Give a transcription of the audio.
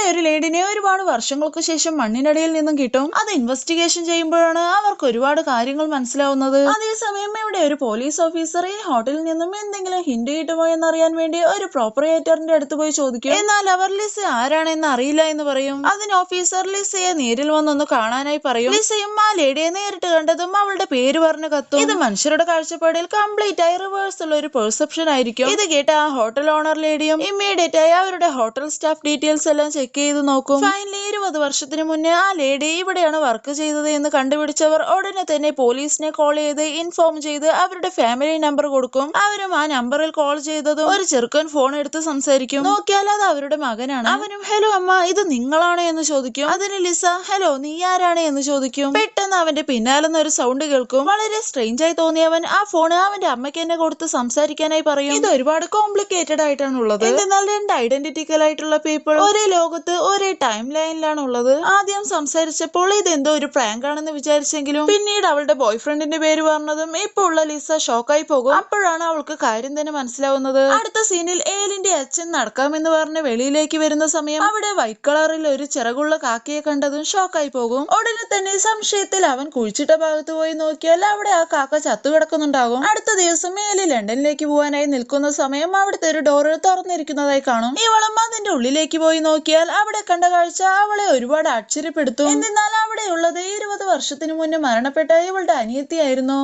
ഒരു ലേഡിനെ ഒരുപാട് വർഷങ്ങൾക്ക് ശേഷം മണ്ണിനടിയിൽ നിന്നും കിട്ടും. അത് ഇൻവെസ്റ്റിഗേഷൻ ചെയ്യുമ്പോഴാണ് അവർക്ക് ഒരുപാട് കാര്യങ്ങൾ മനസ്സിലാവുന്നത്. അതേസമയം ഇവിടെ ഒരു പോലീസ് ഓഫീസർ ഈ ഹോട്ടലിൽ നിന്നും എന്തെങ്കിലും ഹിന്റ് കിട്ടുമോ എന്നറിയാൻ വേണ്ടി ഒരു പ്രോപ്പറേറ്ററിന്റെ അടുത്ത് പോയി ചോദിക്കും. എന്നാൽ അവർ ലിസ ആരാണെന്ന് അറിയില്ല എന്ന് പറയും. അതിന് ഓഫീസർ ലിസയെ നേരിൽ വന്നൊന്ന് കാണാനായി പറയും. ലിസയും ആ ലേഡിയെ നേരിട്ട് കണ്ടതും അവളുടെ പേര് പറഞ്ഞു കത്തും. ഇത് മനുഷ്യരുടെ കാഴ്ചപ്പാടിൽ കംപ്ലീറ്റ് ആയി റിവേഴ്സ് ഉള്ള ഒരു പെർസെപ്ഷൻ ആയിരിക്കും. ഇത് കേട്ട ആ ഹോട്ടൽ ഓണർ ലേഡിയും ഇമ്മീഡിയറ്റ് ആയി അവരുടെ ഹോട്ടൽ സ്റ്റാഫ് ഡീറ്റെയിൽസ് എല്ലാം ചെക്ക് ചെയ്ത് നോക്കും. ഫൈനലി 20 വർഷത്തിന് മുന്നേ ആ ലേഡി ഇവിടെയാണ് വർക്ക് ചെയ്തത് എന്ന് കണ്ടുപിടിച്ചവർ ഉടനെ തന്നെ പോലീസിനെ കോൾ ചെയ്ത് ഇൻഫോം ചെയ്ത് അവരുടെ ഫാമിലി നമ്പർ കൊടുക്കും. അവരും ആ നമ്പറിൽ കോൾ ചെയ്തതും ഒരു ചെറുക്കൻ ഫോൺ എടുത്ത് സംസാരിക്കും. നോക്കിയാൽ അത് അവരുടെ മകനാണ്. അവനും ഹലോ അമ്മ, ഇത് നിങ്ങളാണോ എന്ന് ചോദിക്കും. അതിന് ലിസ ഹലോ നീ ആരാണ് എന്ന് ചോദിക്കും. പെട്ടെന്ന് അവന്റെ പിന്നാലെന്ന് ഒരു സൗണ്ട് കേൾക്കും. വളരെ സ്ട്രേഞ്ച് ആയി തോന്നിയവൻ ആ ഫോൺ അവന്റെ അമ്മയ്ക്ക് തന്നെ കൊടുത്ത് സംസാരിക്കാനായി പറയും. ഇത് ഒരുപാട് കോംപ്ലിക്കേറ്റഡ് ആയിട്ടാണ് ഉള്ളത്. എന്നാൽ രണ്ട് ഐഡന്റിറ്റിക്കൽ ആയിട്ടുള്ള പീപ്പിൾ ഒരേ ലോകത്ത് ഒരേ ടൈം ലൈനിലാണ് ഉള്ളത്. ആദ്യം സംസാരിച്ചപ്പോൾ ഇതെന്തോ ഒരു പ്രാങ്ക് ആണെന്ന് വിചാരിച്ചെങ്കിലും പിന്നീട് അവളുടെ ബോയ് ഫ്രണ്ടിന്റെ പേര് പറഞ്ഞതും ഇപ്പോൾ ഉള്ള ലിസ ഷോക്കായി പോകും. അപ്പോഴാണ് അവൾക്ക് കാര്യം തന്നെ മനസ്സിലാവുന്നത്. അടുത്ത സീനിൽ ഏലിന്റെ അച്ഛൻ നടക്കാമെന്ന് പറഞ്ഞ് വെളിയിലേക്ക് വരുന്ന സമയം അവിടെ വൈറ്റ് കളറിൽ ഒരു ചിറകുള്ള കാക്കയെ കണ്ടതും ഷോക്കായി പോകും. ഉടനെ തന്നെ സംശയത്തിൽ അവൻ കുഴിച്ചിട്ട ഭാഗത്ത് പോയി നോക്കിയാൽ അവിടെ ആ കാക്ക ചത്തുകിടക്കുന്നുണ്ടാകും. അടുത്ത ദിവസം ഏലി ലണ്ടനിലേക്ക് പോകാനായി നിൽക്കുന്ന സമയം അവിടുത്തെ ഒരു ഡോറ് തുറന്നിരിക്കുന്നതായി കാണും. ഇവളും അതിന്റെ ഉള്ളിലേക്ക് പോയി നോക്കിയാൽ അവിടെ കണ്ട കാഴ്ച അവളെ ഒരുപാട് ആശ്ചര്യപ്പെടുത്തും. എന്നാൽ അവിടെയുള്ളത് 20 വർഷത്തിന് മുന്നേ മരണപ്പെട്ട ഇവളുടെ അനിയത്തിയായിരുന്നു.